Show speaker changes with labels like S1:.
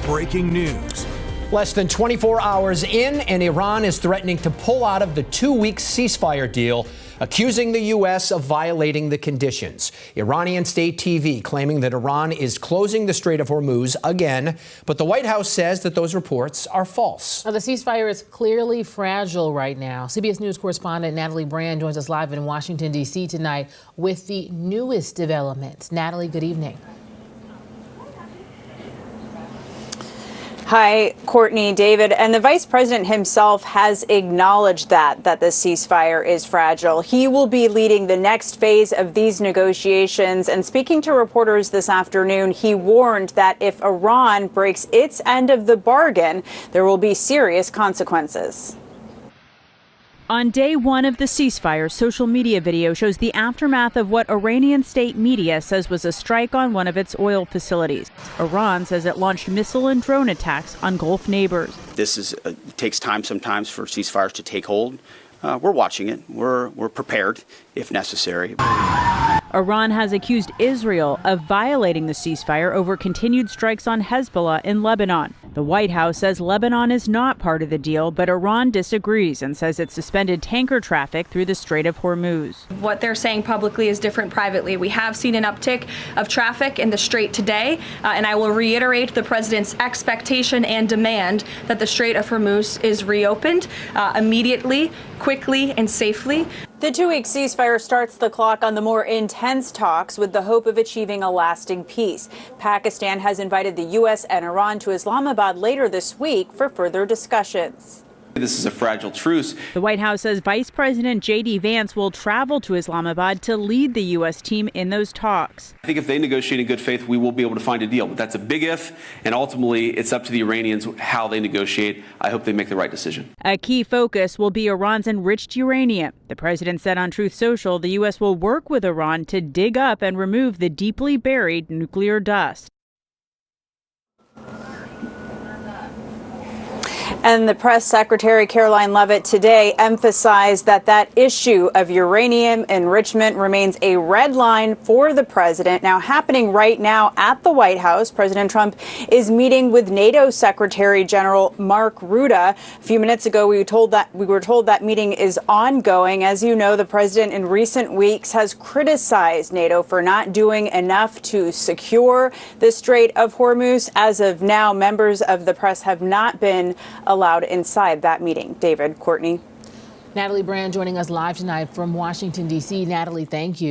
S1: breaking news.
S2: Less than 24 hours in, and Iran is threatening to pull out of the 2-week ceasefire deal, accusing the U.S. of violating the conditions. Iranian state TV claiming that Iran is closing the Strait of Hormuz again, but the White House says that those reports are false.
S3: Now, the ceasefire is clearly fragile right now. CBS News correspondent Natalie Brand joins us live in Washington, D.C. tonight with the newest developments. Natalie, good evening.
S4: Hi, Courtney, David, and the vice president himself has acknowledged that the ceasefire is fragile. He will be leading the next phase of these negotiations. And speaking to reporters this afternoon, he warned that if Iran breaks its end of the bargain, there will be serious consequences.
S5: On day one of the ceasefire, social media video shows the aftermath of what Iranian state media says was a strike on one of its oil facilities. Iran says it launched missile and drone attacks on Gulf neighbors.
S6: This takes time sometimes for ceasefires to take hold. We're watching it. We're prepared if necessary.
S5: Iran has accused Israel of violating the ceasefire over continued strikes on Hezbollah in Lebanon. The White House says Lebanon is not part of the deal, but Iran disagrees and says it suspended tanker traffic through the Strait of Hormuz.
S7: What they're saying publicly is different privately. We have seen an uptick of traffic in the Strait today, and I will reiterate the president's expectation and demand that the Strait of Hormuz is reopened immediately, quickly, and safely.
S4: The 2-week ceasefire starts the clock on the more intense talks with the hope of achieving a lasting peace. Pakistan has invited the U.S. and Iran to Islamabad later this week for further discussions.
S6: This is a fragile truce.
S5: The White House says Vice President J.D. Vance will travel to Islamabad to lead the U.S. team in those talks.
S6: I think if they negotiate in good faith, we will be able to find a deal. But that's a big if, and ultimately it's up to the Iranians how they negotiate. I hope they make the right decision.
S5: A key focus will be Iran's enriched uranium. The president said on Truth Social the U.S. will work with Iran to dig up and remove the deeply buried nuclear dust.
S4: And the press secretary, Caroline Leavitt, today emphasized that issue of uranium enrichment remains a red line for the president. Now, happening right now at the White House, President Trump is meeting with NATO Secretary General Mark Rutte. A few minutes ago, we were told that meeting is ongoing. As you know, the president in recent weeks has criticized NATO for not doing enough to secure the Strait of Hormuz. As of now, members of the press have not been allowed inside that meeting. David, Courtney.
S3: Natalie Brand joining us live tonight from Washington, D.C. Natalie, thank you.